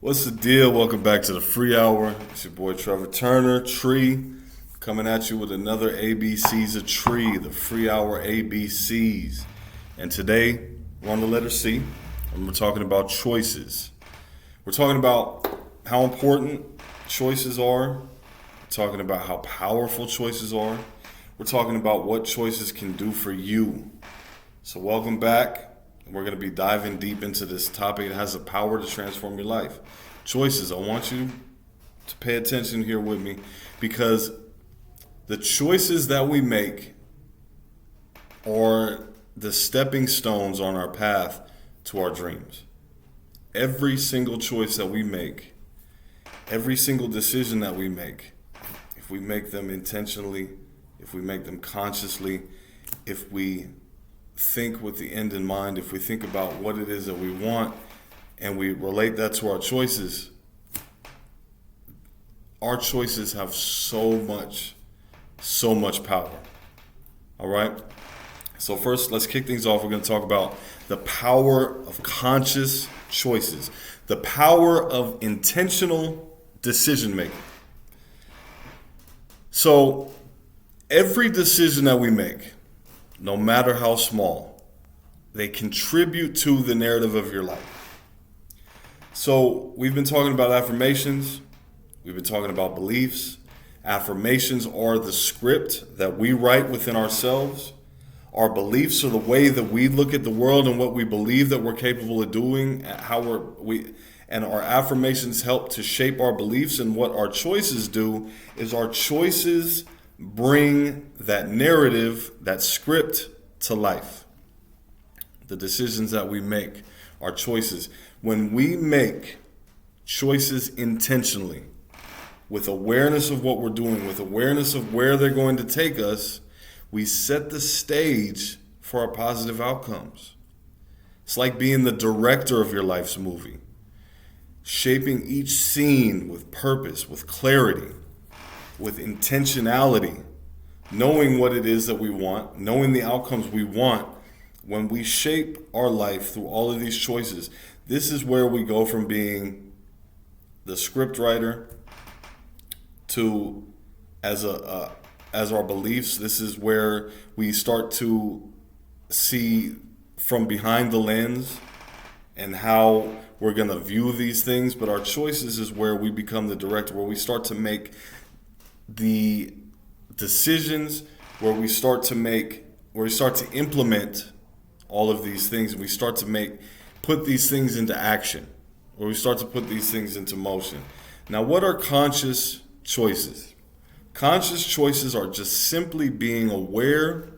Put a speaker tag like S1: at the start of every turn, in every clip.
S1: What's the deal? Welcome back to the Free Hour. It's your boy Trevor Turner, Tree, coming at you with another ABCs of Tree, the Free Hour ABCs. And today, we're on the letter C, and we're talking about choices. We're talking about how important choices are. We're talking about how powerful choices are. We're talking about what choices can do for you. So welcome back. We're going to be diving deep into this topic. It has the power to transform your life. Choices. I want you to pay attention here with me because the choices that we make are the stepping stones on our path to our dreams. Every single choice that we make, every single decision that we make, if we make them intentionally, if we make them consciously, if we think with the end in mind, if we think about what it is that we want and we relate that to our choices have so much power. All right? So first, let's kick things off. We're going to talk about the power of conscious choices, the power of intentional decision making. So every decision that we make, no matter how small, they contribute to the narrative of your life. So we've been talking about affirmations. We've been talking about beliefs. Affirmations are the script that we write within ourselves. Our beliefs are the way that we look at the world and what we believe that we're capable of doing, and our affirmations help to shape our beliefs. And what our choices do is our choices bring that narrative, that script to life. The decisions that we make, our choices. When we make choices intentionally, with awareness of what we're doing, with awareness of where they're going to take us, we set the stage for our positive outcomes. It's like being the director of your life's movie, shaping each scene with purpose, with clarity, with intentionality, knowing what it is that we want, knowing the outcomes we want. When we shape our life through all of these choices, this is where we go from being the script writer to as our beliefs. This is where we start to see from behind the lens and how we're going to view these things. But our choices is where we become the director, where we start to make the decisions, where we start to implement all of these things, and we start to put these things into action, where we start to put these things into motion. Now, what are conscious choices? Conscious choices are just simply being aware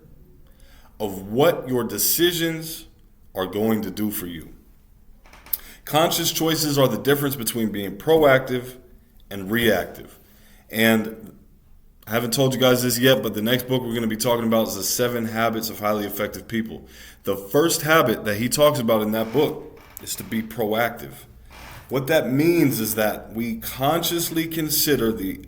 S1: of what your decisions are going to do for you. Conscious choices are the difference between being proactive and reactive. And I haven't told you guys this yet, but the next book we're going to be talking about is the 7 Habits of Highly Effective People. The first habit that he talks about in that book is to be proactive. What that means is that we consciously consider the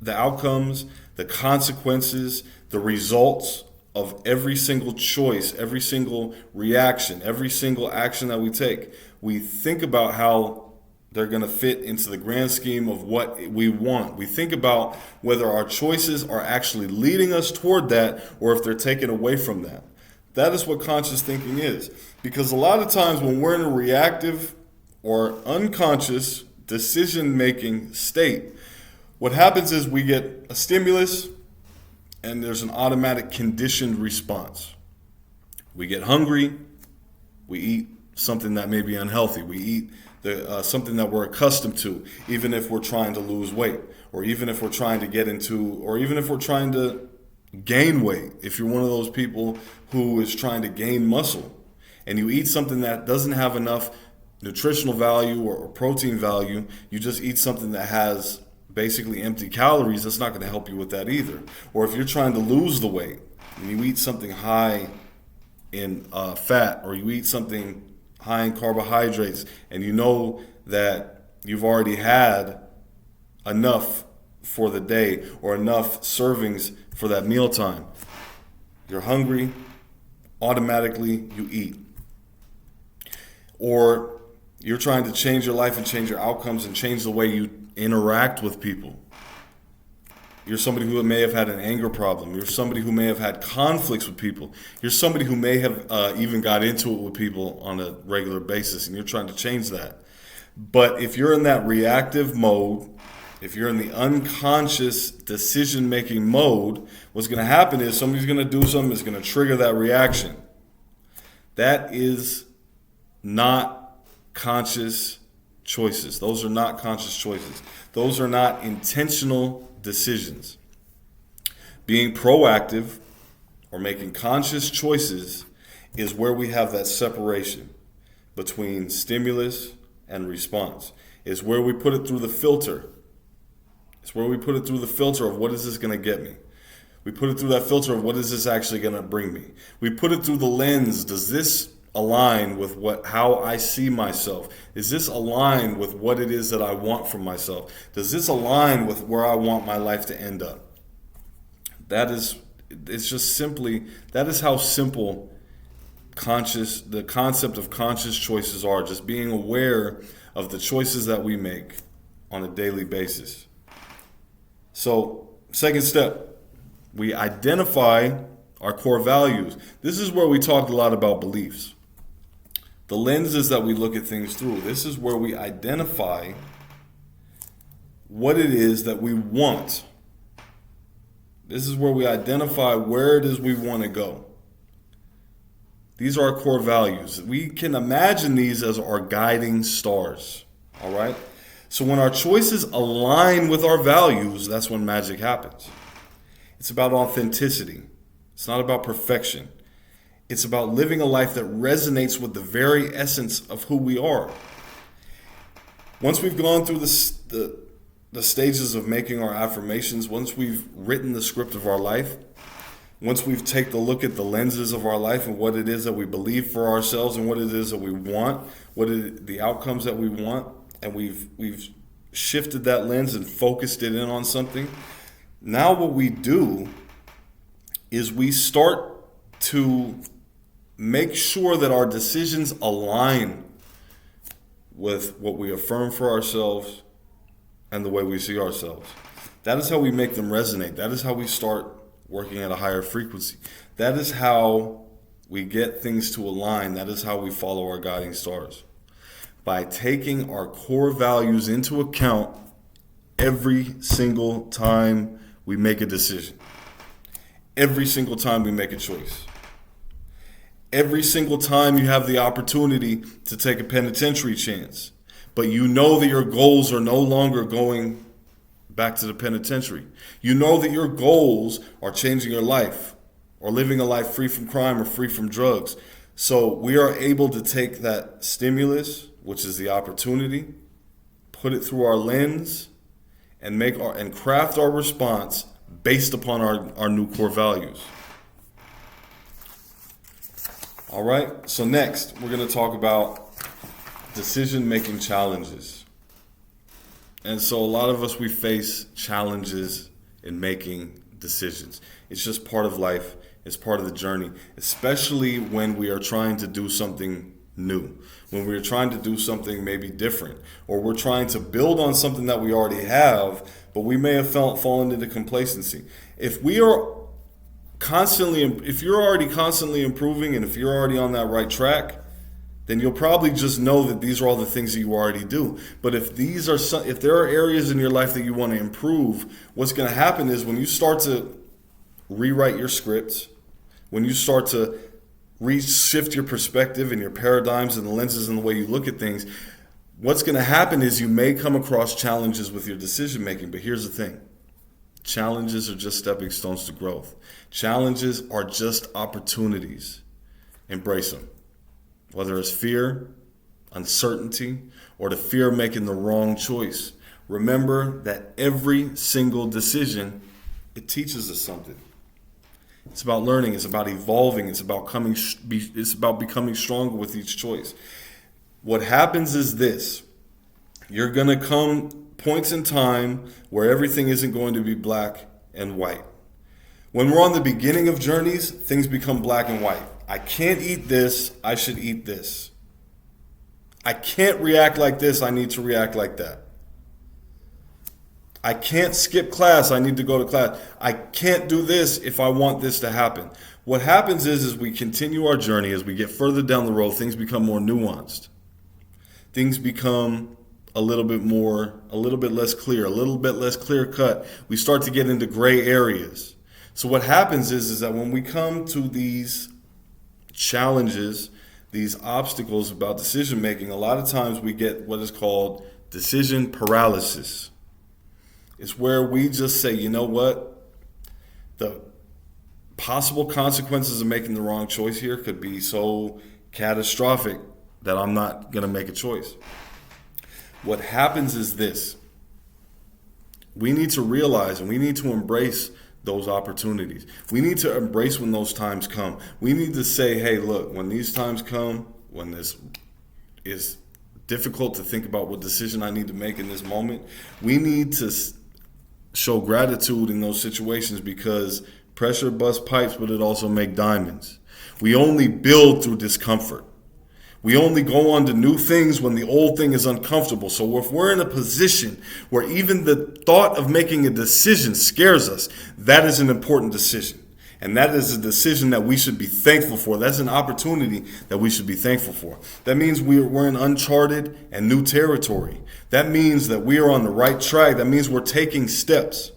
S1: outcomes, the consequences, the results of every single choice, every single reaction, every single action that we take. We think about how they're going to fit into the grand scheme of what we want. We think about whether our choices are actually leading us toward that or if they're taken away from that. That is what conscious thinking is. Because a lot of times when we're in a reactive or unconscious decision-making state, what happens is we get a stimulus and there's an automatic conditioned response. We get hungry, we eat something that may be unhealthy. We eat something that we're accustomed to, even if we're trying to lose weight, or even if we're trying to or even if we're trying to gain weight. If you're one of those people who is trying to gain muscle and you eat something that doesn't have enough nutritional value or protein value, you just eat something that has basically empty calories, that's not going to help you with that either. Or if you're trying to lose the weight and you eat something high in fat, or you eat something high in carbohydrates, and you know that you've already had enough for the day or enough servings for that mealtime, you're hungry, automatically you eat. Or You're trying to change your life and change your outcomes and change the way you interact with people. You're somebody who may have had an anger problem. You're somebody who may have had conflicts with people. You're somebody who may have even got into it with people on a regular basis, and you're trying to change that. But if you're in that reactive mode, if you're in the unconscious decision-making mode, what's going to happen is somebody's going to do something that's going to trigger that reaction. That is not conscious choices. Those are not conscious choices. Those are not intentional decisions. Being proactive or making conscious choices is where we have that separation between stimulus and response. It's where we put it through the filter. It's where we put it through the filter of what is this going to get me? We put it through that filter of what is this actually going to bring me? We put it through the lens. Does this align with how I see myself? Is this align with what it is that I want from myself? Does this align with where I want my life to end up? That is how simple the concept of conscious choices are. Just being aware of the choices that we make on a daily basis. So, second step, we identify our core values. This is where we talked a lot about beliefs. The lenses that we look at things through. This is where we identify what it is that we want. This is where we identify where it is we want to go. These are our core values. We can imagine these as our guiding stars. All right? So when our choices align with our values, that's when magic happens. It's about authenticity. It's not about perfection. It's about living a life that resonates with the very essence of who we are. Once we've gone through the stages of making our affirmations, once we've written the script of our life, once we've taken a look at the lenses of our life and what it is that we believe for ourselves and what it is that we want, the outcomes that we want, and we've shifted that lens and focused it in on something, now what we do is we start to make sure that our decisions align with what we affirm for ourselves and the way we see ourselves. That is how we make them resonate. That is how we start working at a higher frequency. That is how we get things to align. That is how we follow our guiding stars. By taking our core values into account every single time we make a decision. Every single time we make a choice. Every single time you have the opportunity to take a penitentiary chance, but you know that your goals are no longer going back to the penitentiary. You know that your goals are changing your life or living a life free from crime or free from drugs. So we are able to take that stimulus, which is the opportunity, put it through our lens, and craft our response based upon our new core values. All right, so next we're going to talk about decision-making challenges. And so a lot of us, we face challenges in making decisions. It's just part of life. It's part of the journey, especially when we are trying to do something new, when we're trying to do something maybe different, or we're trying to build on something that we already have, but we may have fallen into complacency. If you're already constantly improving, and if you're already on that right track, then you'll probably just know that these are all the things that you already do. But if there are areas in your life that you want to improve, what's going to happen is when you start to rewrite your scripts, when you start to reshift your perspective and your paradigms and the lenses and the way you look at things, what's going to happen is you may come across challenges with your decision making. But here's the thing. Challenges are just stepping stones to growth. Challenges are just opportunities. Embrace them. Whether it's fear, uncertainty, or the fear of making the wrong choice. Remember that every single decision, it teaches us something. It's about learning. It's about evolving. It's about becoming stronger with each choice. What happens is this. You're going to come points in time where everything isn't going to be black and white. When we're on the beginning of journeys, things become black and white. I can't eat this. I should eat this. I can't react like this. I need to react like that. I can't skip class. I need to go to class. I can't do this if I want this to happen. What happens is we continue our journey. As we get further down the road, things become more nuanced. Things become a little bit less clear, a little bit less clear cut. We start to get into gray areas. So what happens is that when we come to these challenges, these obstacles about decision making, a lot of times we get what is called decision paralysis. It's where we just say, you know what? The possible consequences of making the wrong choice here could be so catastrophic that I'm not going to make a choice. What happens is this. We need to realize and we need to embrace those opportunities. We need to embrace when those times come. We need to say, hey, look, when these times come, when this is difficult to think about what decision I need to make in this moment, we need to show gratitude in those situations, because pressure busts pipes, but it also makes diamonds. We only build through discomfort. We only go on to new things when the old thing is uncomfortable. So if we're in a position where even the thought of making a decision scares us, that is an important decision. And that is a decision that we should be thankful for. That's an opportunity that we should be thankful for. That means we're in uncharted and new territory. That means that we are on the right track. That means we're taking steps.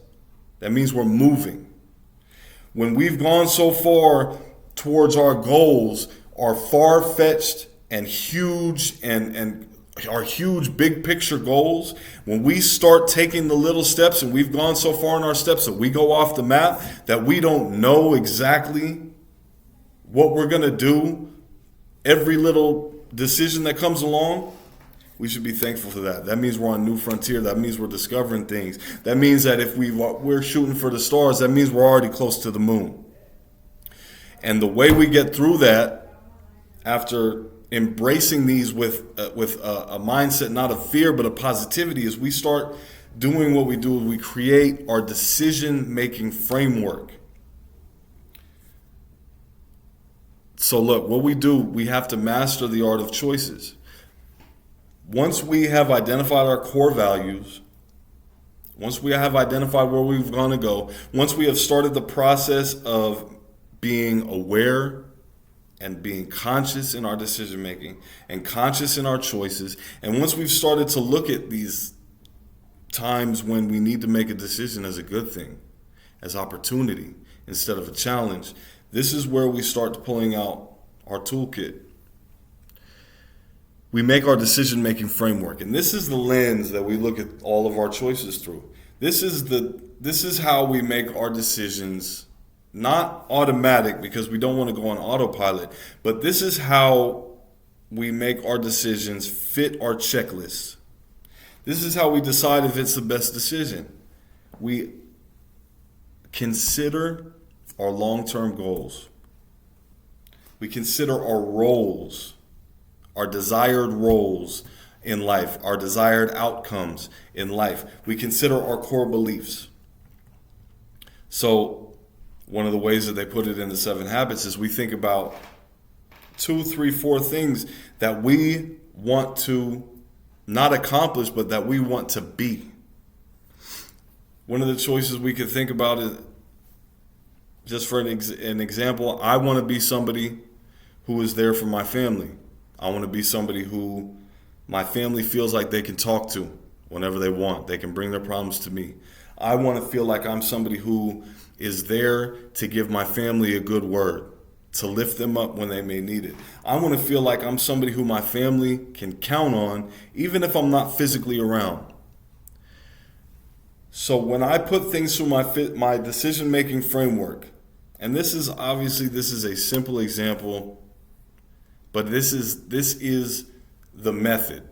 S1: That means we're moving. When we've gone so far towards our goals, our far-fetched and huge and our huge big picture goals, when we start taking the little steps and we've gone so far in our steps that we go off the map, that we don't know exactly what we're going to do, every little decision that comes along, we should be thankful for that. That means we're on a new frontier. That means we're discovering things. That means that if we're shooting for the stars, that means we're already close to the moon. And the way we get through that, after embracing these with a mindset not of fear but of positivity, is we start doing what we do. We create our decision-making framework. So look, what we do, we have to master the art of choices. Once we have identified our core values, once we have identified where we're going to go, once we have started the process of being aware and being conscious in our decision making and conscious in our choices, and once we've started to look at these times when we need to make a decision as a good thing, as opportunity instead of a challenge, this is where we start pulling out our toolkit. We make our decision-making framework, and this is the lens that we look at all of our choices through. This is how we make our decisions not automatic, because we don't want to go on autopilot, but this is how we make our decisions fit our checklist. This is how we decide if it's the best decision. We consider our long-term goals. We consider our roles, our desired roles in life, our desired outcomes in life. We consider our core beliefs. So one of the ways that they put it in the 7 Habits is we think about 2, 3, 4 things that we want to not accomplish, but that we want to be. One of the choices we could think about is, just for an example, I want to be somebody who is there for my family. I want to be somebody who my family feels like they can talk to whenever they want. They can bring their problems to me. I want to feel like I'm somebody who is there to give my family a good word, to lift them up when they may need it. I want to feel like I'm somebody who my family can count on, even if I'm not physically around. So when I put things through my decision-making framework, and this is a simple example, but this is the method.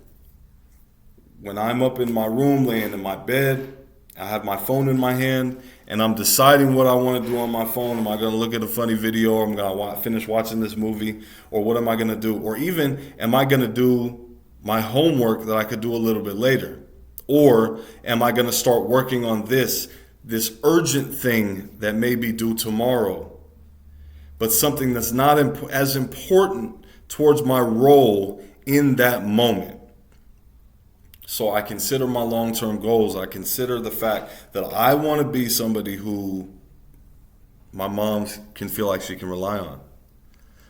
S1: When I'm up in my room, laying in my bed, I have my phone in my hand, and I'm deciding what I want to do on my phone. Am I going to look at a funny video, or am I going to finish watching this movie, or what am I going to do? Or even, am I going to do my homework that I could do a little bit later? Or am I going to start working on this urgent thing that may be due tomorrow, but something that's not as important towards my role in that moment. So I consider my long-term goals. I consider the fact that I want to be somebody who my mom can feel like she can rely on.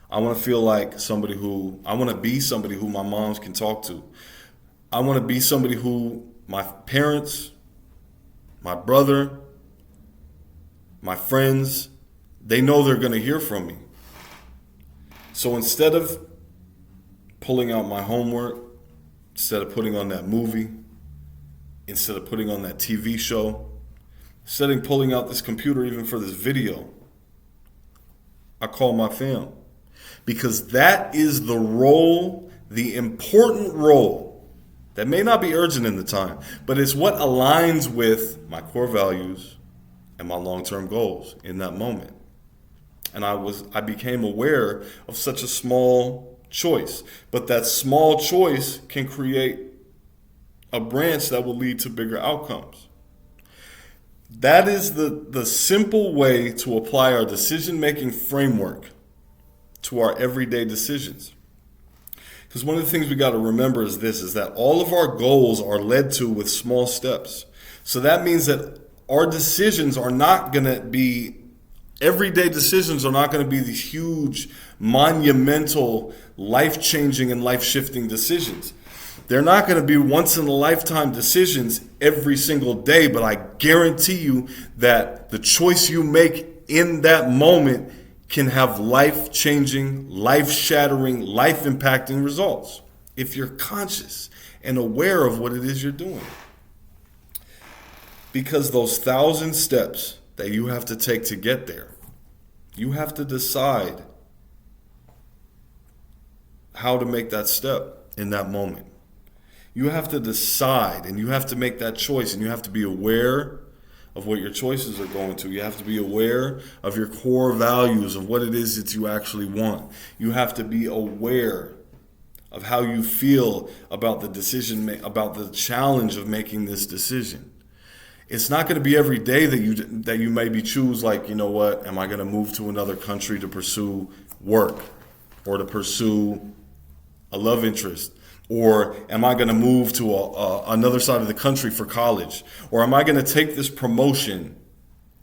S1: I want to feel like I want to be somebody who my moms can talk to. I want to be somebody who my parents, my brother, my friends, they know they're going to hear from me. So instead of pulling out my homework, instead of putting on that movie, instead of putting on that TV show, instead of pulling out this computer even for this video, I call my fam. Because that is the role, the important role, that may not be urgent in the time, but it's what aligns with my core values and my long-term goals in that moment. And I became aware of such a small choice. But that small choice can create a branch that will lead to bigger outcomes. That is the simple way to apply our decision-making framework to our everyday decisions. Because one of the things we got to remember is that all of our goals are led to with small steps. So that means that our decisions are not going to be, everyday decisions are not going to be these huge, monumental, life-changing and life-shifting decisions. They're not going to be once-in-a-lifetime decisions every single day, but I guarantee you that the choice you make in that moment can have life-changing, life-shattering, life-impacting results if you're conscious and aware of what it is you're doing. Because those 1,000 steps that you have to take to get there, you have to decide how to make that step in that moment. You have to decide, and you have to make that choice, and you have to be aware of what your choices are going to. You have to be aware of your core values, of what it is that you actually want. You have to be aware of how you feel about the about the challenge of making this decision. It's not going to be every day that you maybe choose, like, you know what, am I going to move to another country to pursue work or to pursue a love interest? Or am I going to move to another side of the country for college? Or am I going to take this promotion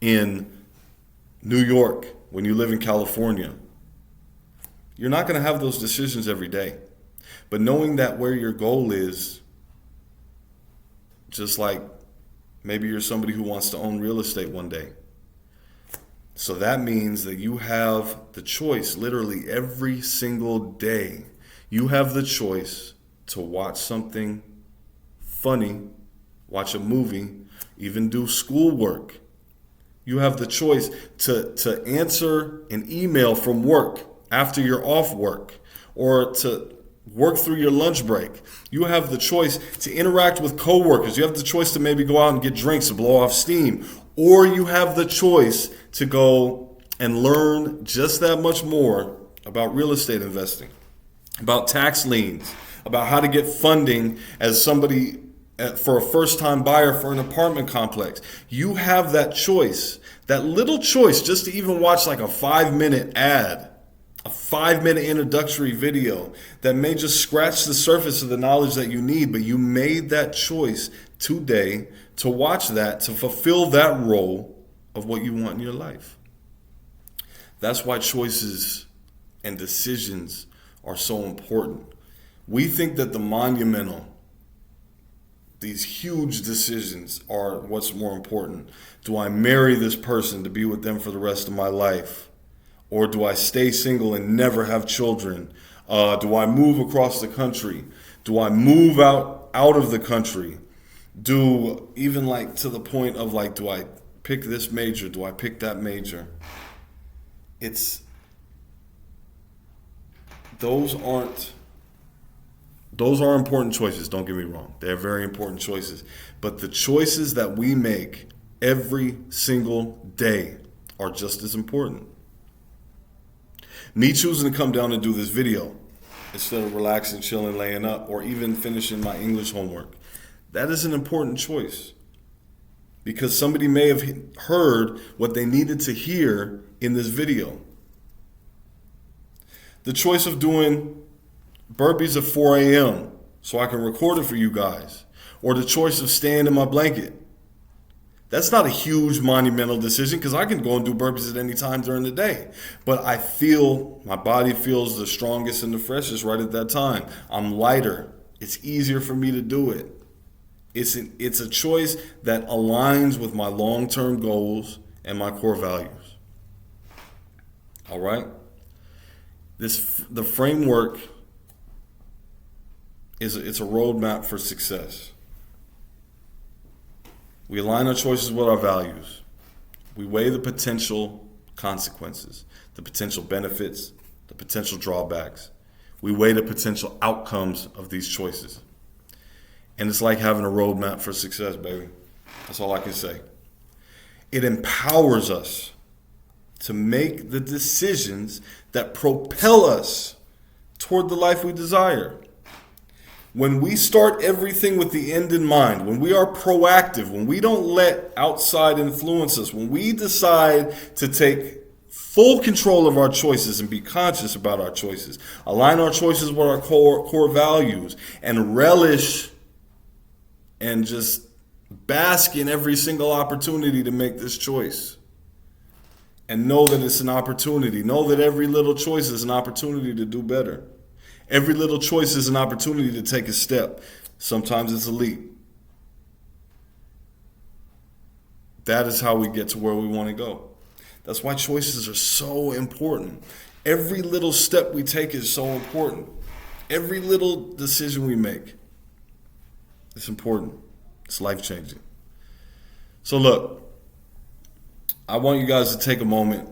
S1: in New York when you live in California? You're not going to have those decisions every day. But knowing that where your goal is, just like maybe you're somebody who wants to own real estate one day. So that means that you have the choice literally every single day. You have the choice to watch something funny, watch a movie, even do schoolwork. You have the choice to answer an email from work after you're off work, or to work through your lunch break. You have the choice to interact with coworkers. You have the choice to maybe go out and get drinks to blow off steam. Or you have the choice to go and learn just that much more about real estate investing, about tax liens, about how to get funding as somebody for a first-time buyer for an apartment complex. You have that choice, that little choice, just to even watch like a 5-minute ad, a 5-minute introductory video that may just scratch the surface of the knowledge that you need, but you made that choice today to watch that, to fulfill that role of what you want in your life. That's why choices and decisions are so important. We think that the monumental, these huge decisions are what's more important. Do I marry this person to be with them for the rest of my life? Or do I stay single and never have children? Do I move across the country? Do I move out of the country? Do even like to the point of like, do I pick this major? Do I pick that major? Those are important choices, don't get me wrong. They're very important choices. But the choices that we make every single day are just as important. Me choosing to come down and do this video instead of relaxing, chilling, laying up, or even finishing my English homework, that is an important choice. Because somebody may have heard what they needed to hear in this video. The choice of doing burpees at 4 a.m. so I can record it for you guys, or the choice of staying in my blanket. That's not a huge monumental decision because I can go and do burpees at any time during the day. But I feel, my body feels the strongest and the freshest right at that time. I'm lighter. It's easier for me to do it. It's a choice that aligns with my long-term goals and my core values. All right? The framework it's a roadmap for success. We align our choices with our values. We weigh the potential consequences, the potential benefits, the potential drawbacks. We weigh the potential outcomes of these choices. And it's like having a roadmap for success, baby. That's all I can say. It empowers us to make the decisions that propel us toward the life we desire. When we start everything with the end in mind, when we are proactive, when we don't let outside influence us, when we decide to take full control of our choices and be conscious about our choices, align our choices with our core values, and relish and just bask in every single opportunity to make this choice. And know that it's an opportunity. Know that every little choice is an opportunity to do better. Every little choice is an opportunity to take a step. Sometimes it's a leap. That is how we get to where we want to go. That's why choices are so important. Every little step we take is so important. Every little decision we make, it's important. It's life-changing. So look, I want you guys to take a moment.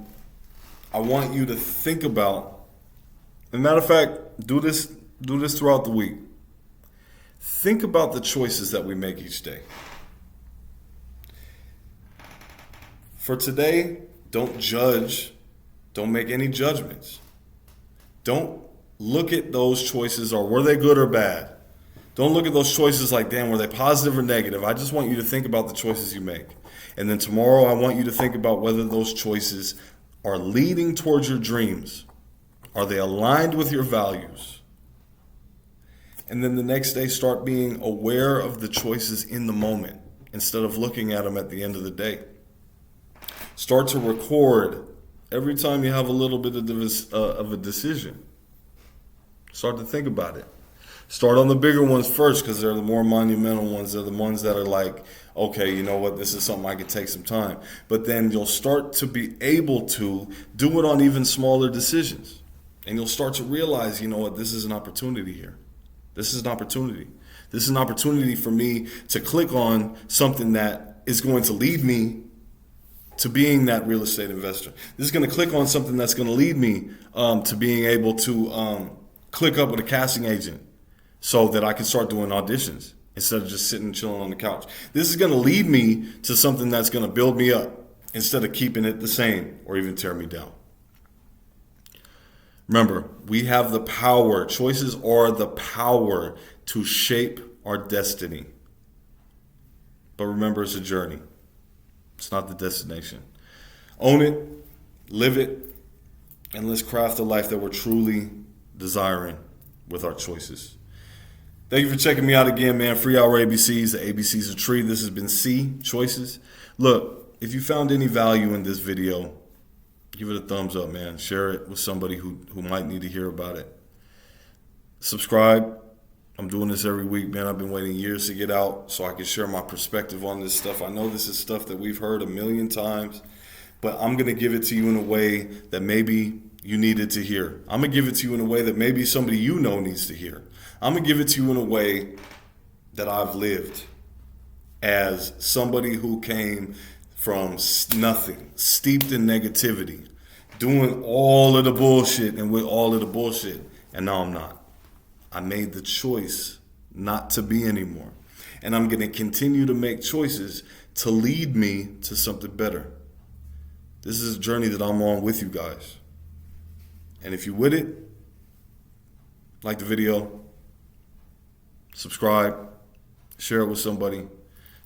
S1: I want you to think about, as a matter of fact, do this throughout the week. Think about the choices that we make each day. For today, don't judge. Don't make any judgments. Don't look at those choices or were they good or bad. Don't look at those choices like, damn, were they positive or negative? I just want you to think about the choices you make. And then tomorrow, I want you to think about whether those choices are leading towards your dreams. Are they aligned with your values? And then the next day, start being aware of the choices in the moment instead of looking at them at the end of the day. Start to record every time you have a little bit of a decision. Start to think about it. Start on the bigger ones first because they're the more monumental ones. They're the ones that are like, okay, you know what, this is something I could take some time. But then you'll start to be able to do it on even smaller decisions. And you'll start to realize, you know what, this is an opportunity here. This is an opportunity. This is an opportunity for me to click on something that is going to lead me to being that real estate investor. This is going to click on something that's going to lead me to being able to click up with a casting agent so that I can start doing auditions instead of just sitting and chilling on the couch. This is going to lead me to something that's going to build me up instead of keeping it the same or even tear me down. Remember, we have the power. Choices are the power to shape our destiny. But remember, it's a journey. It's not the destination. Own it, live it, and let's craft a life that we're truly desiring with our choices. Thank you for checking me out again, man. Free Hour ABCs. The ABCs of Tree. This has been C, Choices. Look, if you found any value in this video, give it a thumbs up, man. Share it with somebody who might need to hear about it. Subscribe. I'm doing this every week, man. I've been waiting years to get out so I can share my perspective on this stuff. I know this is stuff that we've heard a million times, but I'm going to give it to you in a way that maybe you needed to hear. I'm going to give it to you in a way that maybe somebody you know needs to hear. I'm going to give it to you in a way that I've lived as somebody who came from nothing, steeped in negativity, doing all of the bullshit and with all of the bullshit, and now I'm not. I made the choice not to be anymore. And I'm going to continue to make choices to lead me to something better. This is a journey that I'm on with you guys. And if you're with it, like the video, subscribe, share it with somebody,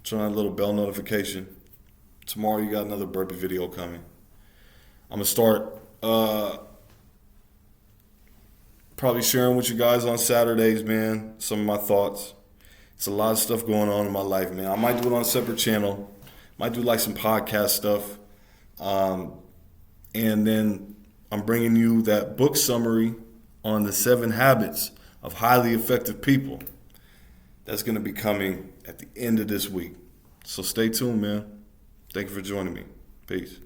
S1: turn on a little bell notification. Tomorrow you got another burpee video coming. I'm going to start Probably sharing with you guys on Saturdays, man, some of my thoughts. It's a lot of stuff going on in my life, man. I might do it on a separate channel. Might do like some podcast stuff. And then I'm bringing you that book summary on the 7 habits of highly effective people. That's going to be coming at the end of this week. So stay tuned, man. Thank you for joining me. Peace.